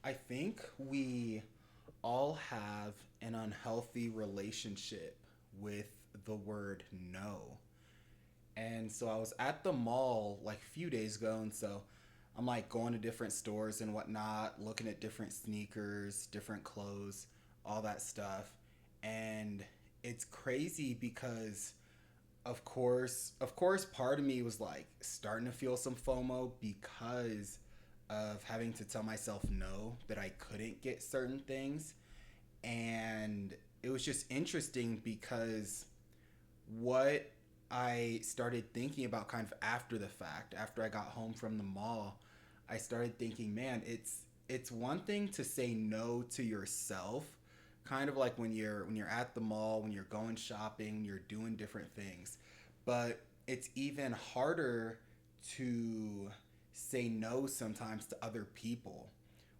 I think we all have an unhealthy relationship with the word no. And so I was at the mall like a few days ago, and so I'm like going to different stores and whatnot, looking at different sneakers, different clothes, all that stuff. And it's crazy because of course, part of me was like starting to feel some FOMO because of having to tell myself no, that I couldn't get certain things. And it was just interesting because what I started thinking about kind of after the fact, after I got home from the mall, I started thinking, man, it's one thing to say no to yourself, kind of like when you're at the mall, when you're going shopping, you're doing different things. But it's even harder to say no sometimes to other people,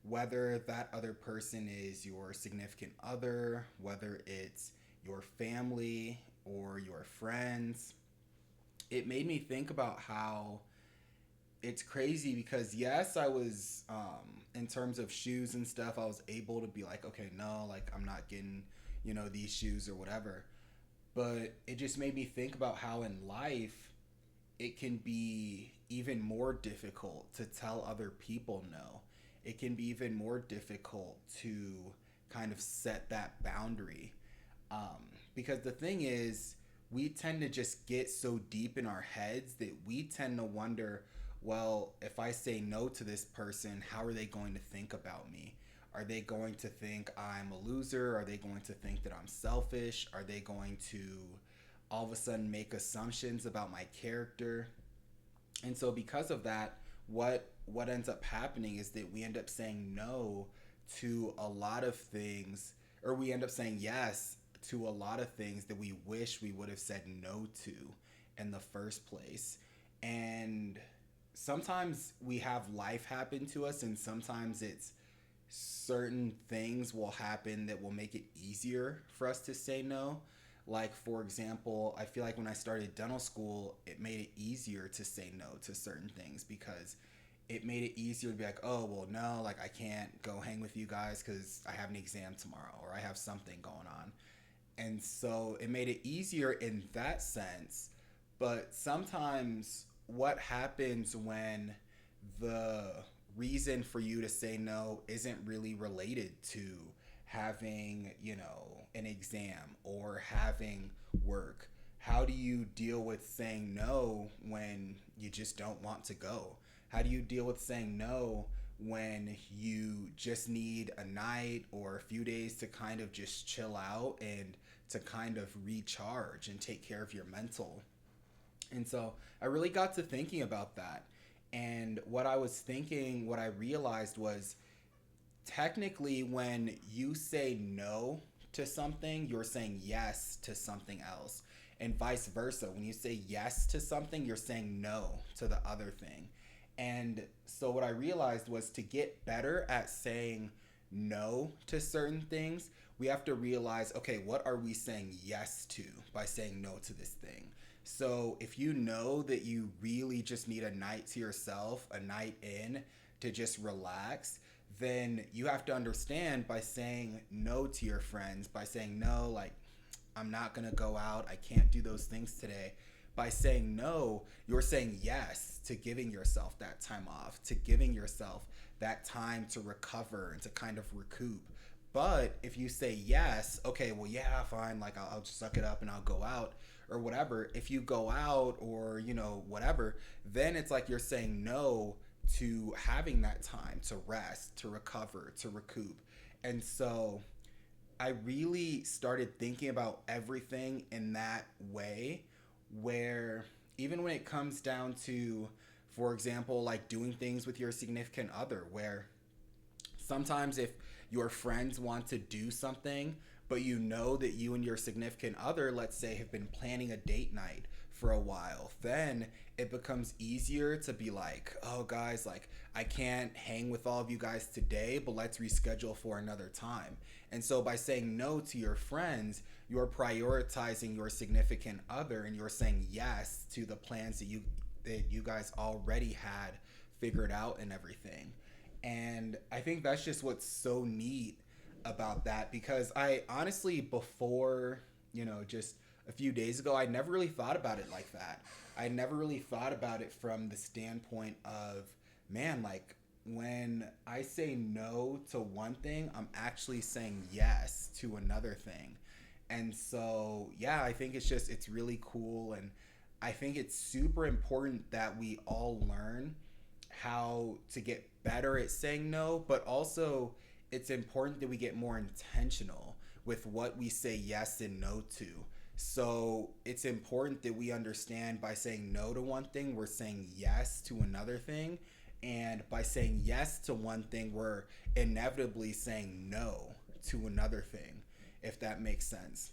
whether that other person is your significant other, whether it's your family or your friends. It made me think about how it's crazy because yes, I was in terms of shoes and stuff, I was able to be like, okay, no, like I'm not getting, these shoes or whatever. But it just made me think about how in life it can be even more difficult to tell other people no. It can be even more difficult to kind of set that boundary. Because the thing is, we tend to just get so deep in our heads that we tend to wonder, well, if I say no to this person, how are they going to think about me? Are they going to think I'm a loser? Are they going to think that I'm selfish? Are they going to all of a sudden make assumptions about my character? And so because of that, what ends up happening is that we end up saying no to a lot of things, or we end up saying yes to a lot of things that we wish we would have said no to in the first place. And sometimes we have life happen to us, and sometimes it's certain things will happen that will make it easier for us to say no. Like, for example, I feel like when I started dental school, it made it easier to say no to certain things because it made it easier to be like, oh, well, no, like I can't go hang with you guys because I have an exam tomorrow or I have something going on. And so it made it easier in that sense. But sometimes what happens when the reason for you to say no isn't really related to having, an exam or having work? How do you deal with saying no when you just don't want to go? How do you deal with saying no when you just need a night or a few days to kind of just chill out and to kind of recharge and take care of your mental? And so I really got to thinking about that. And what I was thinking, what I realized was technically when you say no to something, you're saying yes to something else. And vice versa. When you say yes to something, you're saying no to the other thing. And so what I realized was to get better at saying no to certain things, we have to realize, okay, what are we saying yes to by saying no to this thing? So if you know that you really just need a night to yourself, a night in to just relax, then you have to understand by saying no to your friends, by saying no, like, I'm not going to go out, I can't do those things today. By saying no, you're saying yes to giving yourself that time off, to giving yourself that time to recover and to kind of recoup. But if you say yes, okay, well, yeah, fine, like I'll just suck it up and I'll go out or whatever. If you go out or, whatever, then it's like you're saying no to having that time to rest, to recover, to recoup. And so I really started thinking about everything in that way, where even when it comes down to, for example, like doing things with your significant other, where sometimes if your friends want to do something, but you know that you and your significant other, let's say, have been planning a date night for a while, then it becomes easier to be like, oh, guys, like, I can't hang with all of you guys today, but let's reschedule for another time. And so by saying no to your friends, you're prioritizing your significant other and you're saying yes to the plans that you guys already had figured out and everything. And I think that's just what's so neat about that, because I honestly, before, just a few days ago, I never really thought about it like that. I never really thought about it from the standpoint of, man, like when I say no to one thing, I'm actually saying yes to another thing. And so, yeah, I think it's really cool. And I think it's super important that we all learn how to get better at saying no, but also it's important that we get more intentional with what we say yes and no to. So it's important that we understand by saying no to one thing, we're saying yes to another thing. And by saying yes to one thing, we're inevitably saying no to another thing, if that makes sense.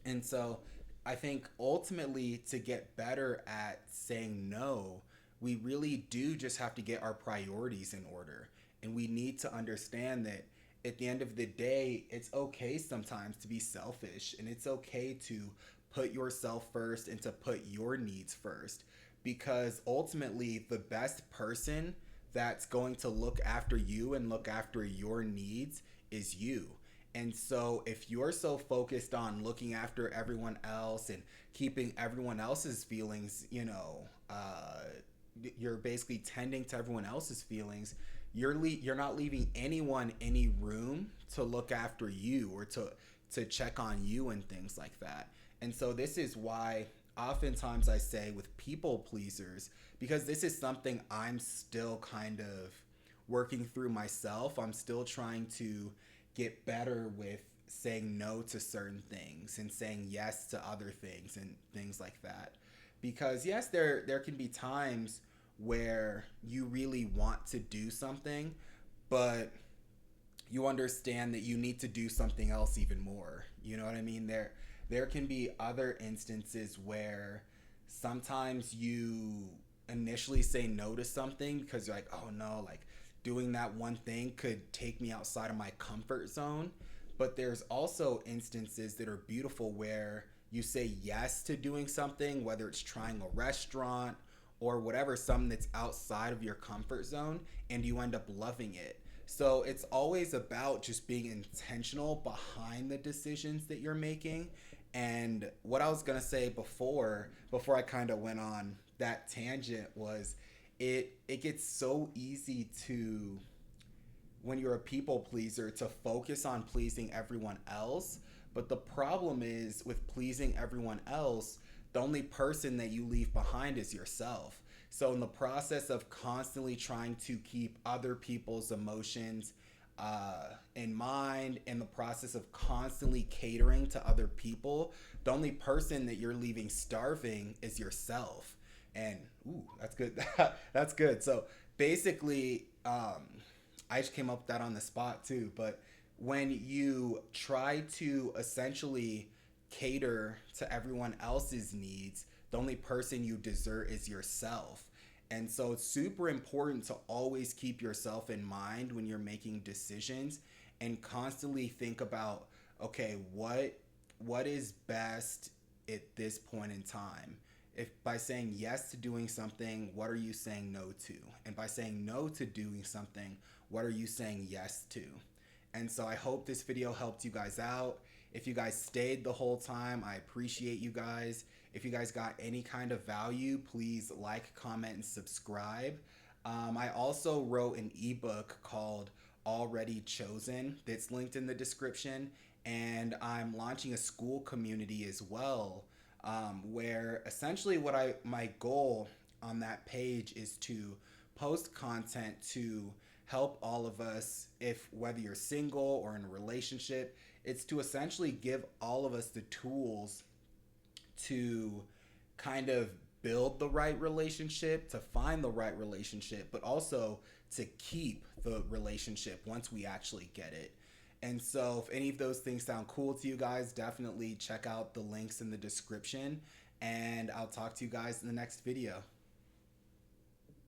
And so I think ultimately, to get better at saying no, we really do just have to get our priorities in order. And we need to understand that at the end of the day, it's okay sometimes to be selfish, and it's okay to put yourself first and to put your needs first, because ultimately, the best person that's going to look after you and look after your needs is you. And so, if you're so focused on looking after everyone else and keeping everyone else's feelings, you're basically tending to everyone else's feelings. You're not leaving anyone any room to look after you, or to check on you and things like that. And so this is why oftentimes I say with people pleasers, because this is something I'm still kind of working through myself. I'm still trying to get better with saying no to certain things and saying yes to other things and things like that. Because yes, there can be times where you really want to do something, but you understand that you need to do something else even more. You know what I mean? There can be other instances where sometimes you initially say no to something because you're like, oh no, like doing that one thing could take me outside of my comfort zone. But there's also instances that are beautiful where you say yes to doing something, whether it's trying a restaurant or whatever, something that's outside of your comfort zone, and you end up loving it. So it's always about just being intentional behind the decisions that you're making. And what I was gonna say before I kind of went on that tangent was, it gets so easy to, when you're a people pleaser, to focus on pleasing everyone else. But the problem is, with pleasing everyone else, the only person that you leave behind is yourself. So, in the process of constantly trying to keep other people's emotions in mind, in the process of constantly catering to other people, the only person that you're leaving starving is yourself. And, ooh, that's good. That's good. So, basically, I just came up with that on the spot too. But when you try to essentially cater to everyone else's needs, the only person you desert is yourself. And so it's super important to always keep yourself in mind when you're making decisions, and constantly think about, okay, what is best at this point in time? If by saying yes to doing something, what are you saying no to? And by saying no to doing something, what are you saying yes to? And so I hope this video helped you guys out. If you guys stayed the whole time, I appreciate you guys. If you guys got any kind of value, please like, comment, and subscribe. I also wrote an ebook called Already Chosen that's linked in the description. And I'm launching a school community as well, where essentially my goal on that page is to post content to help all of us, if whether you're single or in a relationship, it's to essentially give all of us the tools to kind of build the right relationship, to find the right relationship, but also to keep the relationship once we actually get it. And so if any of those things sound cool to you guys, definitely check out the links in the description, and I'll talk to you guys in the next video.